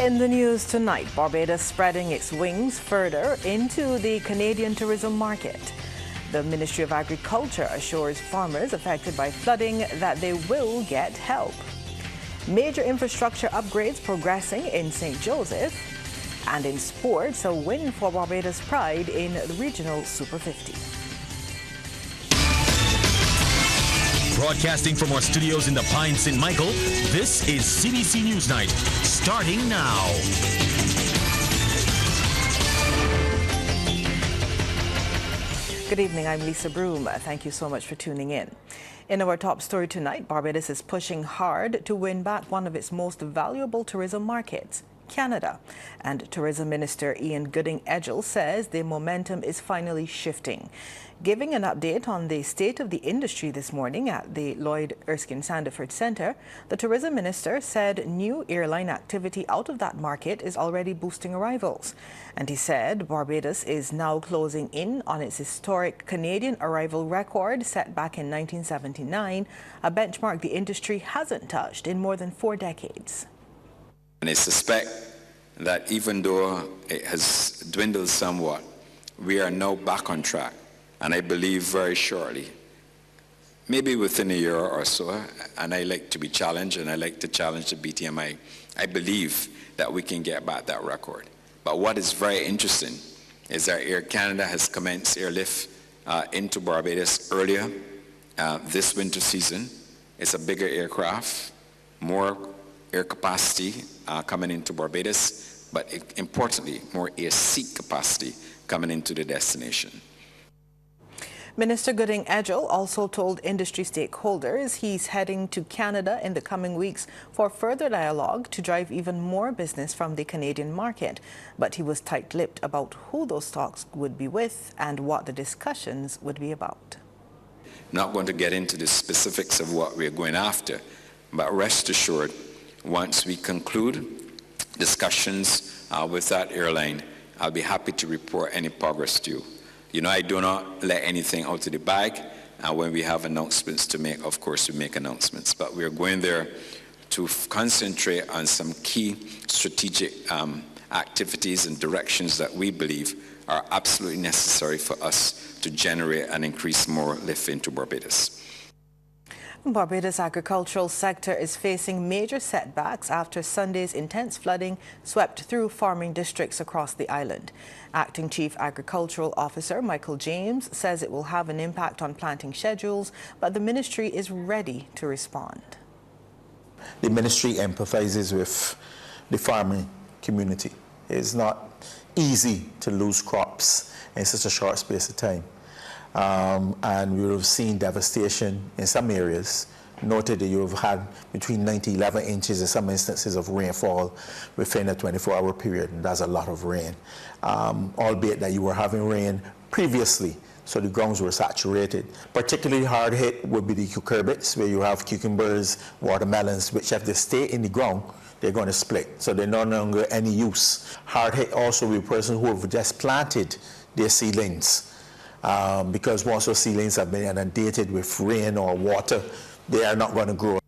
In the news tonight, Barbados spreading its wings further into the Canadian tourism market. The Ministry of Agriculture assures farmers affected by flooding that they will get help. Major infrastructure upgrades progressing in St. Joseph. And in sports, a win for Barbados Pride in the regional Super 50. Broadcasting from our studios in the Pine St. Michael, this is CBC NewsNight, starting now. Good evening, I'm Lisa Broom. Thank you so much for tuning in. In our top story tonight, Barbados is pushing hard to win back one of its most valuable tourism markets, Canada. And Tourism Minister Ian Gooding-Edgell says the momentum is finally shifting. Giving an update on the state of the industry this morning at the Lloyd Erskine Sandiford Centre, the Tourism Minister said new airline activity out of that market is already boosting arrivals. And he said Barbados is now closing in on its historic Canadian arrival record set back in 1979, a benchmark the industry hasn't touched in more than 4 decades. And I suspect that even though it has dwindled somewhat, we are now back on track. And I believe very shortly, maybe within a year or so, and I like to be challenged and I like to challenge the BTMI, I believe that we can get back that record. But what is very interesting is that Air Canada has commenced airlift into Barbados earlier this winter season. It's a bigger aircraft, more air capacity coming into Barbados, but importantly, more air seat capacity coming into the destination. Minister Gooding-Edgell also told industry stakeholders he's heading to Canada in the coming weeks for further dialogue to drive even more business from the Canadian market. But he was tight-lipped about who those talks would be with and what the discussions would be about. Not going to get into the specifics of what we're going after, but rest assured, once we conclude discussions with that airline, I'll be happy to report any progress to you. You know, I do not let anything out of the bag, and when we have announcements to make, of course, we make announcements. But we're going there to concentrate on some key strategic activities and directions that we believe are absolutely necessary for us to generate and increase more lift into Barbados. Barbados' agricultural sector is facing major setbacks after Sunday's intense flooding swept through farming districts across the island. Acting Chief Agricultural Officer Michael James says it will have an impact on planting schedules, but the ministry is ready to respond. The ministry empathizes with the farming community. It's not easy to lose crops in such a short space of time. And we have seen devastation in some areas. Noted that you have had between 9 to 11 inches in some instances of rainfall within a 24-hour period, and that's a lot of rain. Albeit that you were having rain previously, so the grounds were saturated. Particularly hard hit would be the cucurbits, where you have cucumbers, watermelons, which if they stay in the ground, they're going to split, so they're no longer any use. Hard hit also with persons who have just planted their seedlings. Because once those seedlings have been inundated with rain or water, they are not going to grow.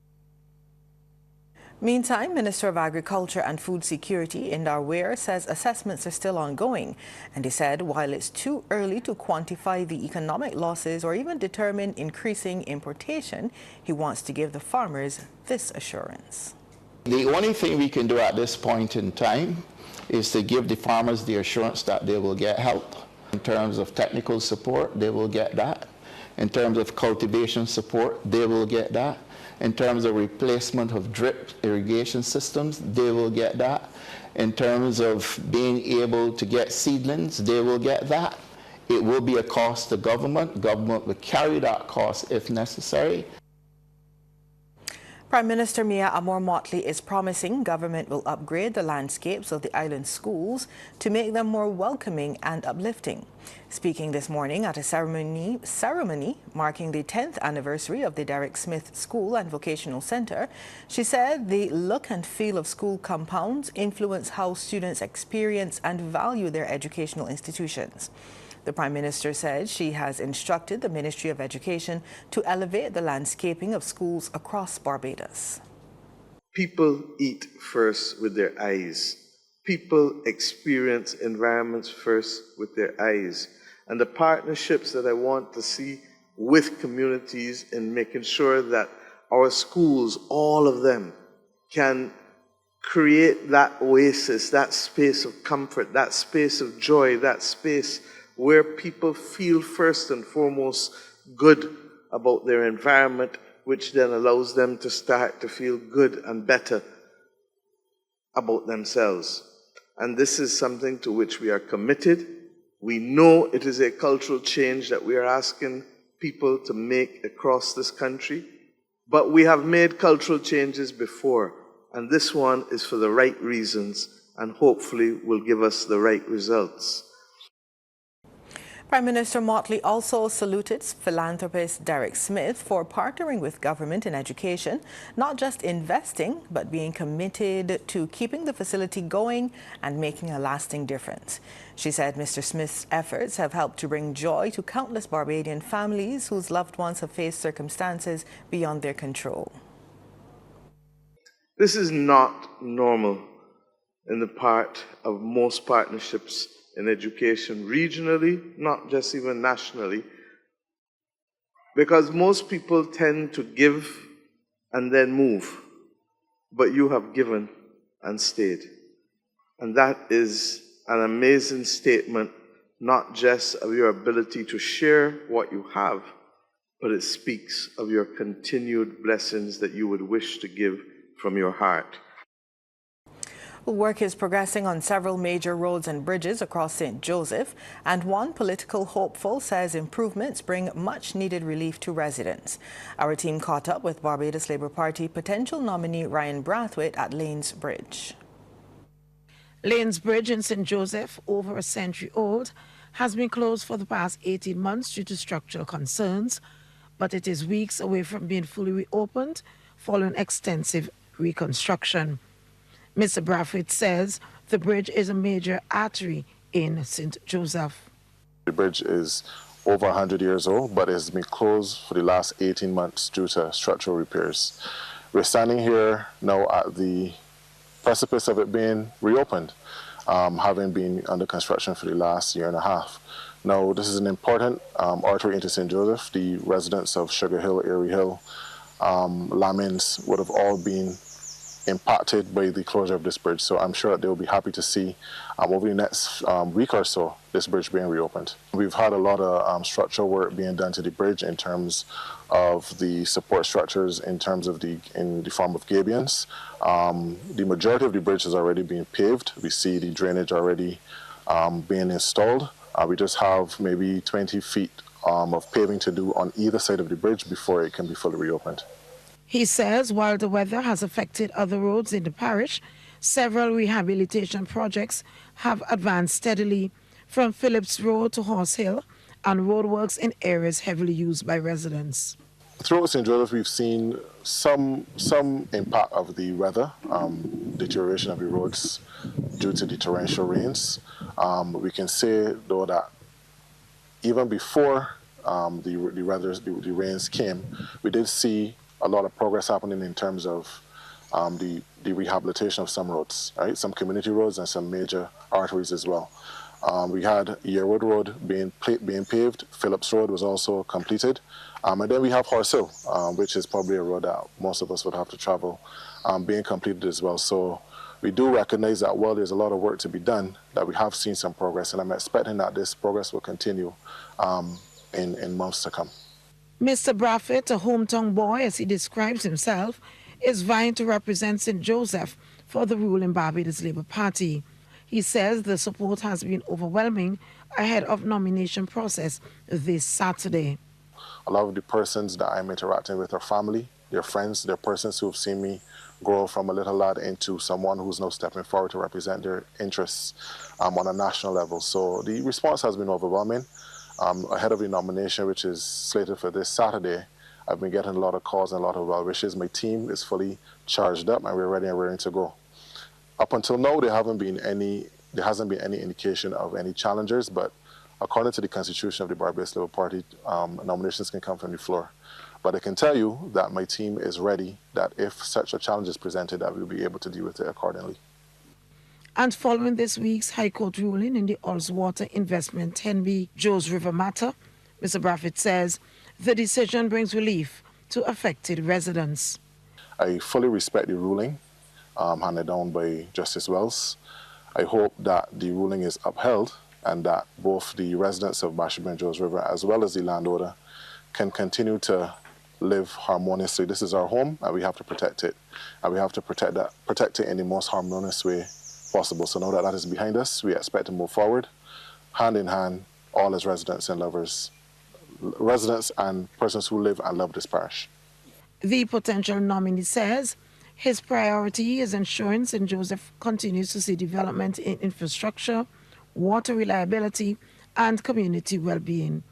Meantime, Minister of Agriculture and Food Security Indar Ware says assessments are still ongoing. And he said while it's too early to quantify the economic losses or even determine increasing importation, he wants to give the farmers this assurance. The only thing we can do at this point in time is to give the farmers the assurance that they will get help. In terms of technical support, they will get that. In terms of cultivation support, they will get that. In terms of replacement of drip irrigation systems, they will get that. In terms of being able to get seedlings, they will get that. It will be a cost to government. Government will carry that cost if necessary. Prime Minister Mia Amor-Motley is promising government will upgrade the landscapes of the island schools to make them more welcoming and uplifting. Speaking this morning at a ceremony marking the 10th anniversary of the Derek Smith School and Vocational Centre, she said the look and feel of school compounds influence how students experience and value their educational institutions. The Prime Minister said she has instructed the Ministry of Education to elevate the landscaping of schools across Barbados. People eat first with their eyes people experience environments first with their eyes. And the partnerships that I want to see with communities in making sure that our schools, all of them, can create that oasis, that space of comfort, that space of joy, that space where people feel first and foremost good about their environment, which then allows them to start to feel good and better about themselves. And this is something to which we are committed. We know it is a cultural change that we are asking people to make across this country, but we have made cultural changes before, and this one is for the right reasons and hopefully will give us the right results. Prime Minister Motley also saluted philanthropist Derek Smith for partnering with government in education, not just investing, but being committed to keeping the facility going and making a lasting difference. She said Mr. Smith's efforts have helped to bring joy to countless Barbadian families whose loved ones have faced circumstances beyond their control. This is not normal in the part of most partnerships in education regionally, not just even nationally, because most people tend to give and then move, but you have given and stayed. And that is an amazing statement, not just of your ability to share what you have, but it speaks of your continued blessings that you would wish to give from your heart. Work is progressing on several major roads and bridges across St. Joseph, and one political hopeful says improvements bring much-needed relief to residents. Our team caught up with Barbados Labour Party potential nominee Ryan Brathwaite at Lanes Bridge. Lanes Bridge in St. Joseph, over a century old, has been closed for the past 18 months due to structural concerns, but it is weeks away from being fully reopened following extensive reconstruction. Mr. Brathwaite says the bridge is a major artery in St. Joseph. The bridge is over 100 years old, but it has been closed for the last 18 months due to structural repairs. We're standing here now at the precipice of it being reopened, having been under construction for the last year and a half. Now, this is an important artery into St. Joseph. The residents of Sugar Hill, Erie Hill, Lamins would have all been impacted by the closure of this bridge. So I'm sure that they'll be happy to see over the next week or so this bridge being reopened. We've had a lot of structural work being done to the bridge in terms of the support structures, in terms of in the form of gabions. The majority of the bridge has already been paved. We see the drainage already being installed. We just have maybe 20 feet of paving to do on either side of the bridge before it can be fully reopened. He says while the weather has affected other roads in the parish, several rehabilitation projects have advanced steadily, from Phillips Road to Horse Hill, and roadworks in areas heavily used by residents. Throughout St. Joseph, we've seen some impact of the weather, deterioration of the roads due to the torrential rains. We can say, though, that even before the rains came, we did see a lot of progress happening in terms of the rehabilitation of some roads, right? Some community roads and some major arteries as well. We had Yearwood Road being paved. Phillips Road was also completed. And then we have Horse Hill, which is probably a road that most of us would have to travel, being completed as well. So we do recognize that while there's a lot of work to be done, that we have seen some progress, and I'm expecting that this progress will continue in months to come. Mr. Brathwaite, a hometown boy as he describes himself, is vying to represent St. Joseph for the ruling Barbados Labour Party. He says the support has been overwhelming ahead of nomination process this Saturday. A lot of the persons that I'm interacting with are family, they're friends, they're persons who have seen me grow from a little lad into someone who's now stepping forward to represent their interests on a national level. So the response has been overwhelming. Ahead of the nomination, which is slated for this Saturday, I've been getting a lot of calls and a lot of well wishes. My team is fully charged up and we're ready and raring to go. Up until now, there hasn't been any indication of any challengers, but according to the constitution of the Barbados Labour Party, nominations can come from the floor. But I can tell you that my team is ready, that if such a challenge is presented, that we'll be able to deal with it accordingly. And following this week's High Court ruling in the Ullswater Investment 10B Joes River matter, Mr. Braffett says the decision brings relief to affected residents. I fully respect the ruling handed down by Justice Wells. I hope that the ruling is upheld and that both the residents of Basham and Joes River as well as the landowner can continue to live harmoniously. This is our home and we have to protect it. And we have to protect it in the most harmonious way possible. So now that that is behind us, we expect to move forward, hand in hand, all as residents and lovers, residents and persons who live and love this parish. The potential nominee says his priority is ensuring St. Joseph continues to see development in infrastructure, water reliability, and community well-being.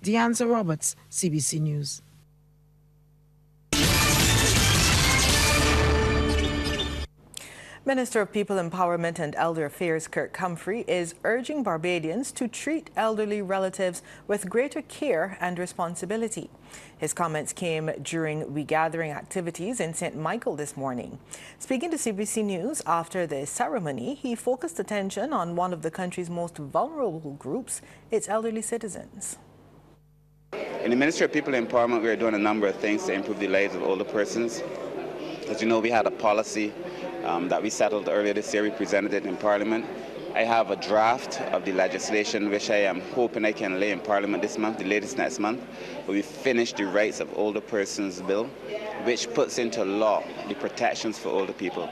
Deanza Roberts, CBC News. Minister of People Empowerment and Elder Affairs Kirk Humphrey is urging Barbadians to treat elderly relatives with greater care and responsibility. His comments came during regathering activities in St. Michael this morning. Speaking to CBC News after the ceremony, he focused attention on one of the country's most vulnerable groups, its elderly citizens. In the Ministry of People Empowerment, we are doing a number of things to improve the lives of older persons. As you know, we had a policy that we settled earlier this year. We presented it in Parliament. I have a draft of the legislation which I am hoping I can lay in Parliament this month, the latest next month, where we finish the Rights of Older Persons Bill, which puts into law the protections for older people.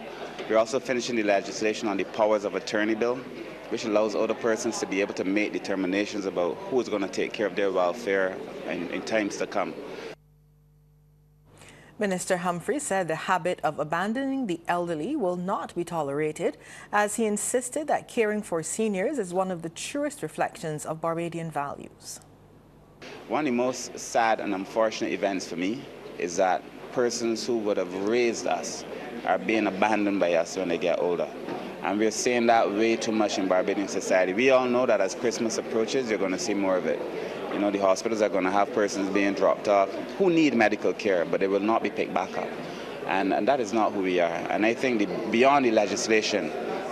We're also finishing the legislation on the Powers of Attorney Bill, which allows older persons to be able to make determinations about who is going to take care of their welfare in times to come. Minister Humphrey said the habit of abandoning the elderly will not be tolerated, as he insisted that caring for seniors is one of the truest reflections of Barbadian values. One of the most sad and unfortunate events for me is that persons who would have raised us are being abandoned by us when they get older. And we're seeing that way too much in Barbadian society. We all know that as Christmas approaches, you're going to see more of it. You know, the hospitals are going to have persons being dropped off who need medical care, but they will not be picked back up. And that is not who we are. And I think beyond the legislation,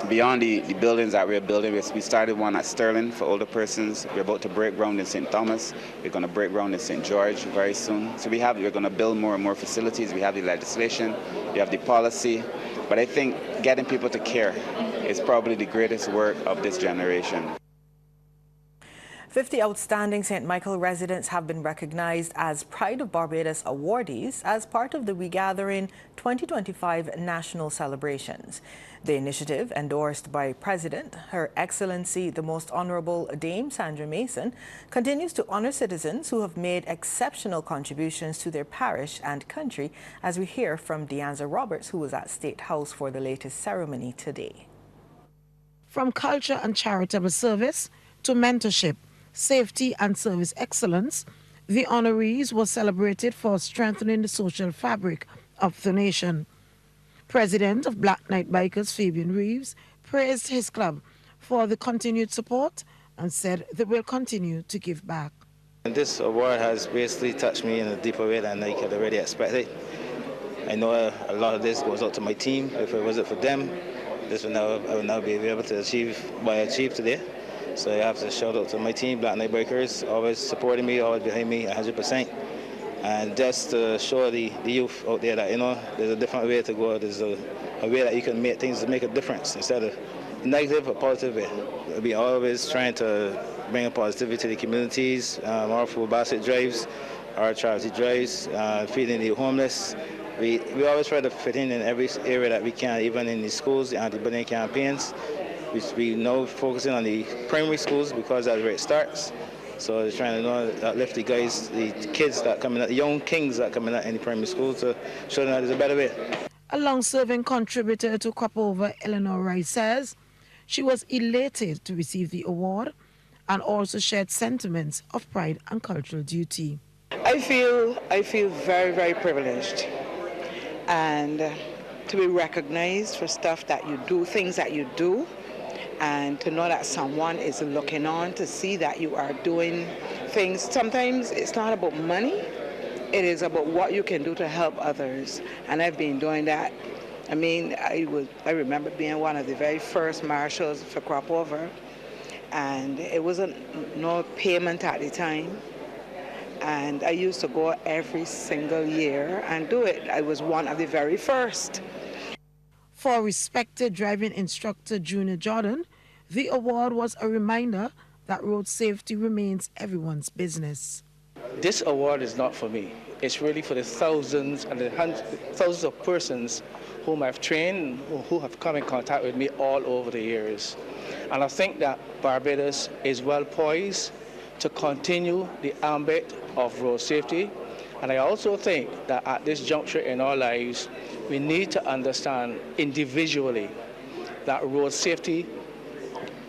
beyond the buildings that we're building, we started one at Sterling for older persons. We're about to break ground in St. Thomas. We're going to break ground in St. George very soon. So we're going to build more and more facilities. We have the legislation, we have the policy. But I think getting people to care is probably the greatest work of this generation. 50 outstanding St. Michael residents have been recognized as Pride of Barbados awardees as part of the Regathering 2025 national celebrations. The initiative, endorsed by President Her Excellency the Most Honorable Dame Sandra Mason, continues to honor citizens who have made exceptional contributions to their parish and country, as we hear from Deanza Roberts, who was at State House for the latest ceremony today. From culture and charitable service to mentorship, safety and service excellence, the honorees were celebrated for strengthening the social fabric of the nation. President of Black Knight Bikers, Fabian Reeves, praised his club for the continued support and said they will continue to give back. And this award has basically touched me in a deeper way than I could already expected. I know a lot of this goes out to my team. If it wasn't for them, I would now be able to achieve what I achieved today. So I have to shout out to my team, Black Knight Bikers, always supporting me, always behind me 100%. And just to show the youth out there that, you know, there's a different way to go. There's a way that you can make things to make a difference instead of negative or positive way. We're always trying to bring a positivity to the communities, our food basket drives, our charity drives, feeding the homeless. We always try to fit in every area that we can, even in the schools, the anti-bullying campaigns. We now focusing on the primary schools because that's where it starts. So they're trying to uplift the guys, the kids that coming out, the young kings that coming out in the primary schools to show them that there's a better way. A long-serving contributor to Crop Over, Eleanor Rice, says she was elated to receive the award and also shared sentiments of pride and cultural duty. I feel very, very privileged, and to be recognized for stuff that you do, things that you do, and to know that someone is looking on to see that you are doing things. Sometimes it's not about money, it is about what you can do to help others. And I've been doing that I mean, I remember being one of the very first marshals for crop over, and it wasn't no payment at the time. And I used to go every single year and do it. I was one of the very first. For respected driving instructor Junior Jordan, the award was a reminder that road safety remains everyone's business. This award is not for me. It's really for the thousands and the thousands of persons whom I've trained, who have come in contact with me all over the years. And I think that Barbados is well poised to continue the ambit of road safety. And I also think that at this juncture in our lives, we need to understand individually that road safety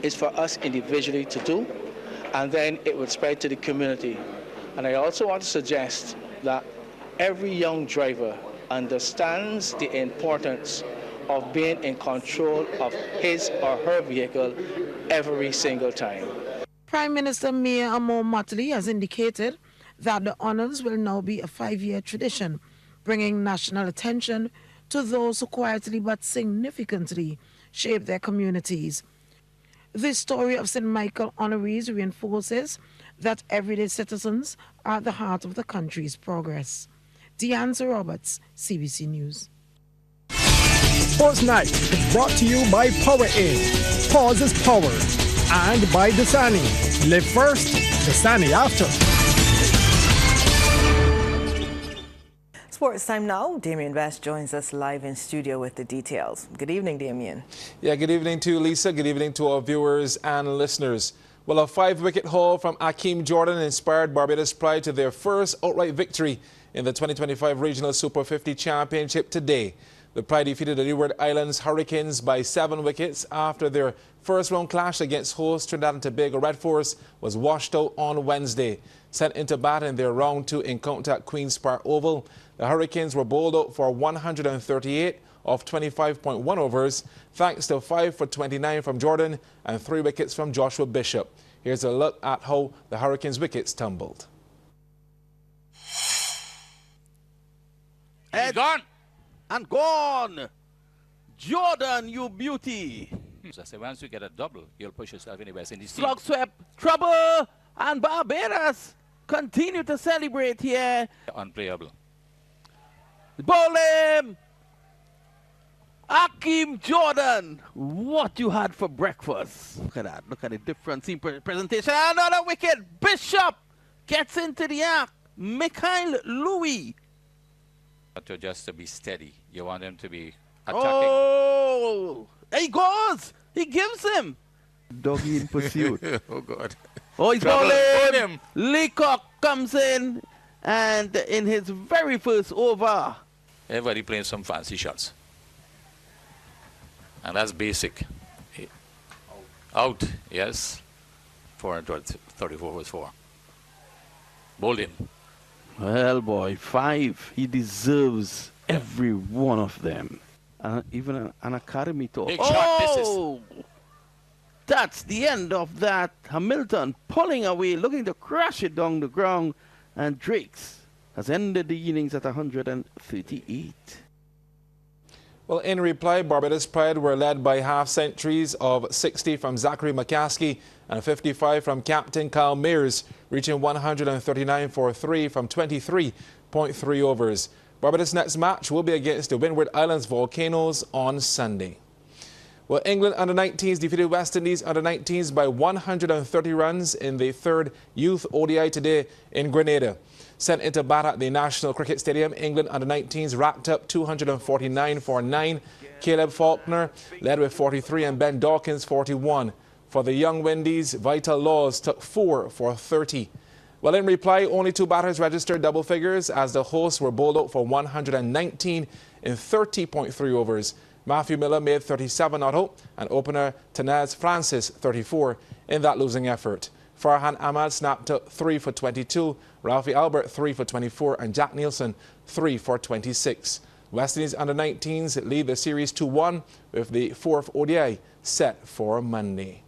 is for us individually to do, and then it would spread to the community. And I also want to suggest that every young driver understands the importance of being in control of his or her vehicle every single time. Prime Minister Mia Amor Motley has indicated that the honors will now be a 5-year tradition, bringing national attention to those who quietly but significantly shape their communities. This story of St. Michael honorees reinforces that everyday citizens are at the heart of the country's progress. Deanza Roberts, CBC News. Sports Night is brought to you by Power In, Pause is Power, and by Dasani. Live first, Dasani after. Sports time now. Damien West joins us live in studio with the details. Good evening, Damien. Yeah, good evening to you, Lisa. Good evening to our viewers and listeners. Well, a 5-wicket haul from Akeem Jordan inspired Barbados Pride to their first outright victory in the 2025 Regional Super 50 Championship today. The Pride defeated the Leeward Islands Hurricanes by 7 wickets after their first round clash against host Trinidad and Tobago Red Force was washed out on Wednesday. Sent into bat in their round 2 encounter at Queen's Park Oval, the Hurricanes were bowled out for 138 of 25.1 overs, thanks to 5 for 29 from Jordan and 3 wickets from Joshua Bishop. Here's a look at how the Hurricanes' wickets tumbled. He's gone and gone. Jordan, you beauty. So I say once you get a double, you'll push yourself in the West Indies. Slug swept, trouble, and Barbados continue to celebrate here. Unplayable. Bowl him! Akeem Jordan, what you had for breakfast? Look at that. Look at the different team presentation. Another wicket. Bishop gets into the act. Mikhail Louis. To just to be steady. You want him to be attacking. Oh, he goes. He gives him. Doggy in pursuit. Oh, God. Oh, he's bowling. Leacock comes in, and in his very first over. Everybody playing some fancy shots. And that's basic. Out, yes. 434 was 4. Bowling. Well, boy, 5. He deserves every one of them. Even an academy talk. Big shot, oh! That's the end of that. Hamilton pulling away, looking to crash it down the ground. And Drakes has ended the innings at 138. Well, in reply, Barbados Pride were led by half-centuries of 60 from Zachary McCaskey and 55 from Captain Kyle Mears, reaching 139 for 3 from 23.3 overs. Barbados' next match will be against the Windward Islands Volcanoes on Sunday. Well, England under-19s defeated West Indies under-19s by 130 runs in the 3rd Youth ODI today in Grenada. Sent into bat at the National Cricket Stadium, England under-19s wrapped up 249 for 9. Caleb Faulkner led with 43 and Ben Dawkins 41. For the young Windies, Vital Laws took 4 for 30. Well, in reply, only 2 batters registered double figures as the hosts were bowled out for 119 in 30.3 overs. Matthew Miller made 37 not out, and opener Tanaz Francis 34 in that losing effort. Farhan Ahmad snapped up 3 for 22, Ralphie Albert 3 for 24, and Jack Nielsen 3 for 26. West Indies under-19s lead the series 2-1 with the 4th ODI set for Monday.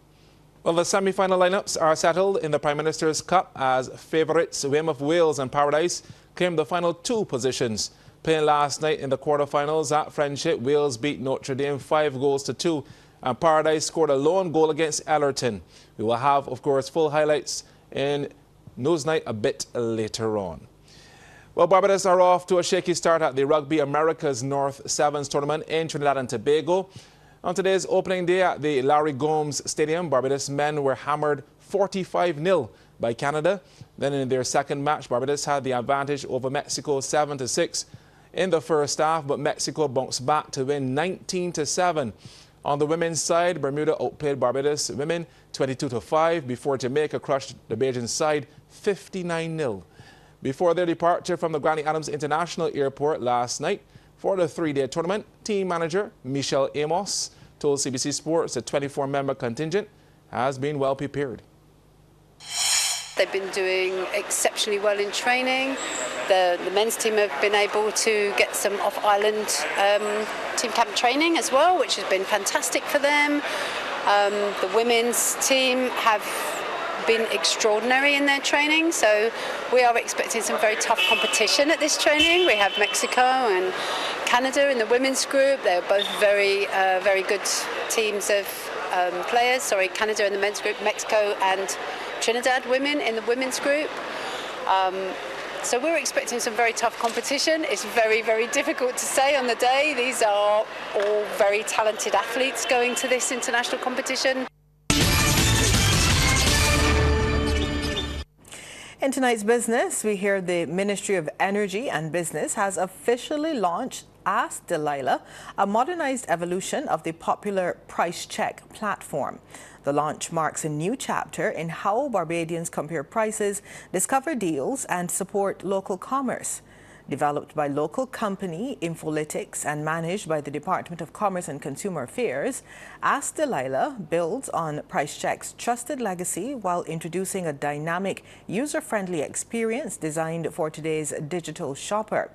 Well, the semi-final lineups are settled in the Prime Minister's Cup as favourites Weymouth Wales and Paradise claim the final 2 positions. Playing last night in the quarterfinals at Friendship, Wales beat Notre Dame 5-2, and Paradise scored a lone goal against Ellerton. We will have, of course, full highlights in NewsNight a bit later on. Well, Barbados are off to a shaky start at the Rugby America's North Sevens tournament in Trinidad and Tobago. On today's opening day at the Larry Gomes Stadium, Barbados men were hammered 45-0 by Canada. Then in their second match, Barbados had the advantage over Mexico 7-6 in the first half, but Mexico bounced back to win 19-7. On the women's side, Bermuda outplayed Barbados women 22-5 before Jamaica crushed the Bajan side 59-0. Before their departure from the Granny Adams International Airport last night for the 3-day tournament, team manager Michelle Amos told CBC Sports the 24-member contingent has been well prepared. They've been doing exceptionally well in training. The men's team have been able to get some off-island team camp training as well, which has been fantastic for them. The women's team have been extraordinary in their training, so we are expecting some very tough competition at this training. We have Mexico and Canada in the women's group. They're both very good teams of players. Sorry, Canada in the men's group, Mexico and Trinidad women in the women's group. So we're expecting some very tough competition. It's very, very difficult to say on the day. These are all very talented athletes going to this international competition. In tonight's business, we hear the Ministry of Energy and Business has officially launched Ask Delilah, a modernized evolution of the popular price check platform. The launch marks a new chapter in how Barbadians compare prices, discover deals, and support local commerce. Developed by local company Infolytics and managed by the Department of Commerce and Consumer Affairs, Ask Delilah builds on PriceCheck's trusted legacy while introducing a dynamic, user-friendly experience designed for today's digital shopper.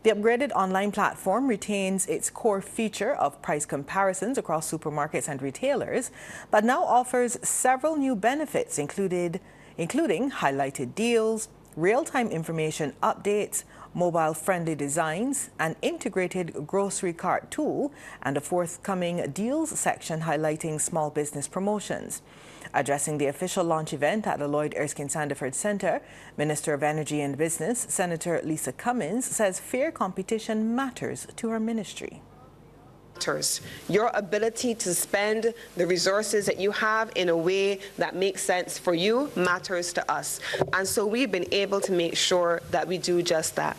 The upgraded online platform retains its core feature of price comparisons across supermarkets and retailers, but now offers several new benefits, including highlighted deals, real-time information updates, mobile-friendly designs, an integrated grocery cart tool, and a forthcoming deals section highlighting small business promotions. Addressing the official launch event at the Lloyd Erskine Sandiford Centre, Minister of Energy and Business, Senator Lisa Cummins, says fair competition matters to her ministry. Your ability to spend the resources that you have in a way that makes sense for you matters to us. And so we've been able to make sure that we do just that.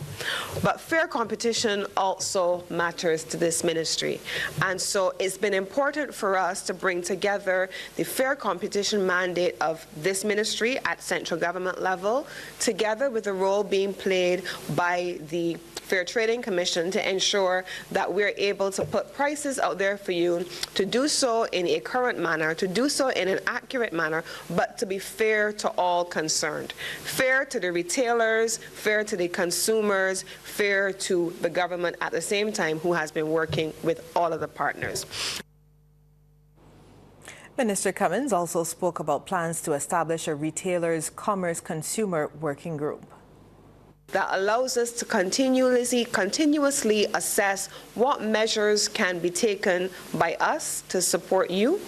But fair competition also matters to this ministry. And so it's been important for us to bring together the fair competition mandate of this ministry at central government level, together with the role being played by the Fair Trading Commission to ensure that we're able to put prices out there for you, to do so in a current manner, to do so in an accurate manner, but to be fair to all concerned. Fair to the retailers, fair to the consumers, fair to the government at the same time, who has been working with all of the partners. Minister Cummins also spoke about plans to establish a retailers' commerce consumer working group that allows us to continuously assess what measures can be taken by us to support you,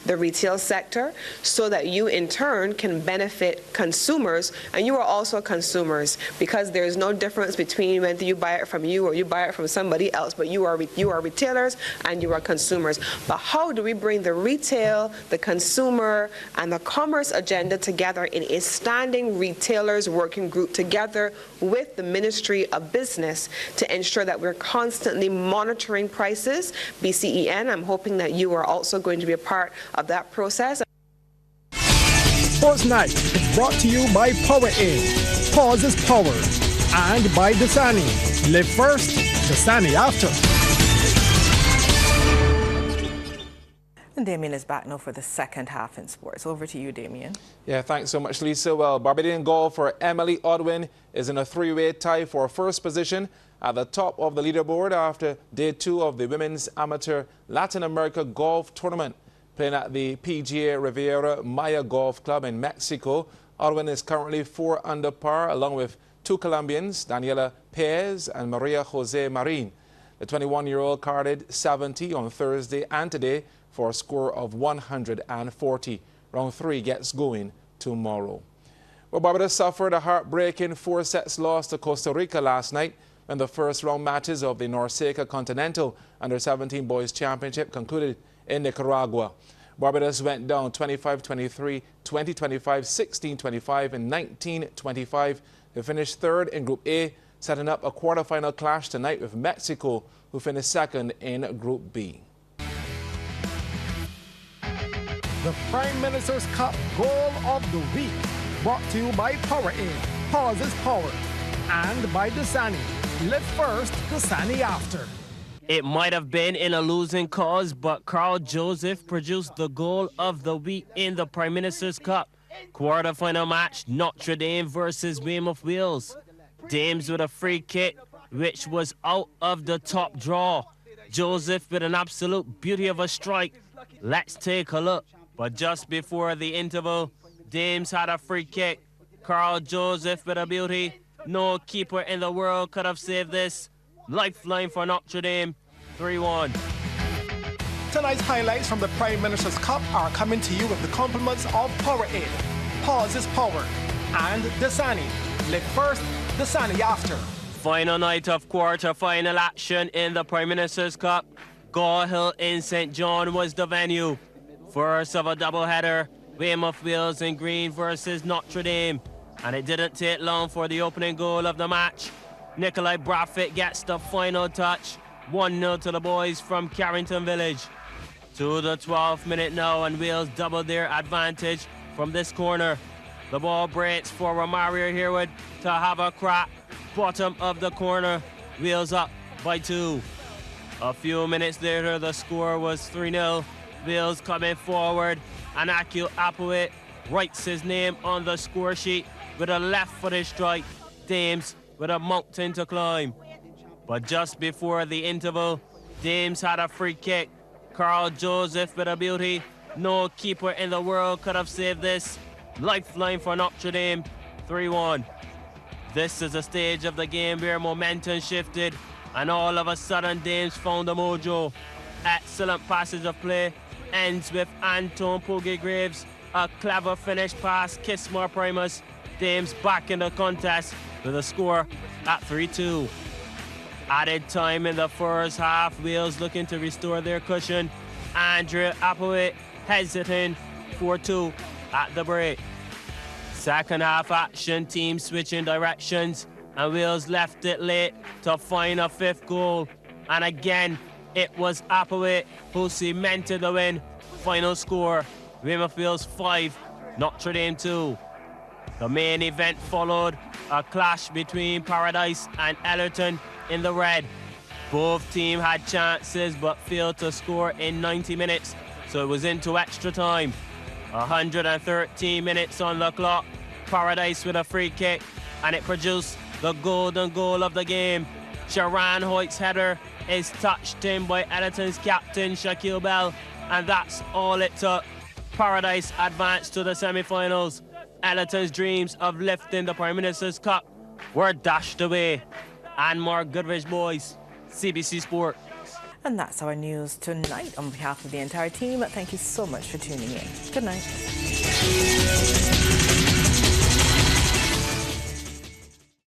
the retail sector, so that you in turn can benefit consumers, and you are also consumers, because there is no difference between whether you buy it from you or you buy it from somebody else, but you are retailers and you are consumers. But how do we bring the retail, the consumer, and the commerce agenda together in a standing retailers working group together with the Ministry of Business to ensure that we're constantly monitoring prices? BCEN, I'm hoping that you are also going to be a part of that process. Sports Night is brought to you by Power In, Pause is Power, and by Dasani. Live first, Dasani after. And Damien is back now for the second half in sports. Over to you, Damien. Yeah, thanks so much, Lisa. Well, Barbadian golfer Emily Odwin is in a three-way tie for first position at the top of the leaderboard after day 2 of the Women's Amateur Latin America Golf Tournament. Playing at the PGA Riviera Maya Golf Club in Mexico, Odwin is currently 4 under par, along with two Colombians, Daniela Perez and Maria Jose Marin. The 21-year-old carded 70 on Thursday and today for a score of 140. Round 3 gets going tomorrow. Well, Barbados suffered a heartbreaking 4-set loss to Costa Rica last night when the first round matches of the Norseca Continental Under-17 Boys Championship concluded in Nicaragua. Barbados went down 25-23, 20-25, 16-25, and 19-25 to finish third in Group A, setting up a quarterfinal clash tonight with Mexico, who finished second in Group B. The Prime Minister's Cup Goal of the Week, brought to you by Power Aid, Pause is Power, and by Dasani, Live First, Dasani After. It might have been in a losing cause, but Carl Joseph produced the goal of the week in the Prime Minister's Cup. Quarterfinal match, Notre Dame versus Weymouth Wales. Dames with a free kick, which was out of the top draw. Joseph with an absolute beauty of a strike. Let's take a look. But just before the interval, Dames had a free kick. Carl Joseph with a beauty. No keeper in the world could have saved this. Lifeline for Notre Dame, 3-1. Tonight's highlights from the Prime Minister's Cup are coming to you with the compliments of Power Aid, Pause is Power, and Dasani, Live First, Dasani After. Final night of quarter-final action in the Prime Minister's Cup. Gore Hill in St. John was the venue. First of a doubleheader, Weymouth Wales in green versus Notre Dame. And it didn't take long for the opening goal of the match. Nikolai Braffett gets the final touch. 1-0 to the boys from Carrington Village. To the 12th minute now, and Wales doubled their advantage from this corner. The ball breaks for Romario Herwood to have a crack. Bottom of the corner, Wales up by 2. A few minutes later, the score was 3-0. Wales coming forward, and Akil Apowit writes his name on the score sheet with a left-footed strike. Dames with a mountain to climb. But just before the interval, Dames had a free kick. Carl Joseph with a beauty. No keeper in the world could have saved this. Lifeline for Notre Dame, 3-1. This is a stage of the game where momentum shifted, and all of a sudden Dames found a mojo. Excellent passage of play. Ends with Anton Pogue-Graves. A clever finish past Kismar Primus. Dames back in the contest with a score at 3-2. Added time in the first half. Wales looking to restore their cushion. Andrea Apowit hesitating, 4-2 at the break. Second half action, team switching directions, and Wales left it late to find a fifth goal. And again, it was Apowit who cemented the win. Final score, Weymouth Wales 5, Notre Dame 2. The main event followed, a clash between Paradise and Ellerton in the red. Both teams had chances but failed to score in 90 minutes, so it was into extra time. 113 minutes on the clock. Paradise with a free kick, and it produced the golden goal of the game. Sharon Hoyt's header is touched in by Ellerton's captain Shaquille Bell, and that's all it took. Paradise advanced to the semi-finals. Ellerton's dreams of lifting the Prime Minister's Cup were dashed away. And more Goodrich boys, CBC Sport. And that's our news tonight. On behalf of the entire team, thank you so much for tuning in. Good night.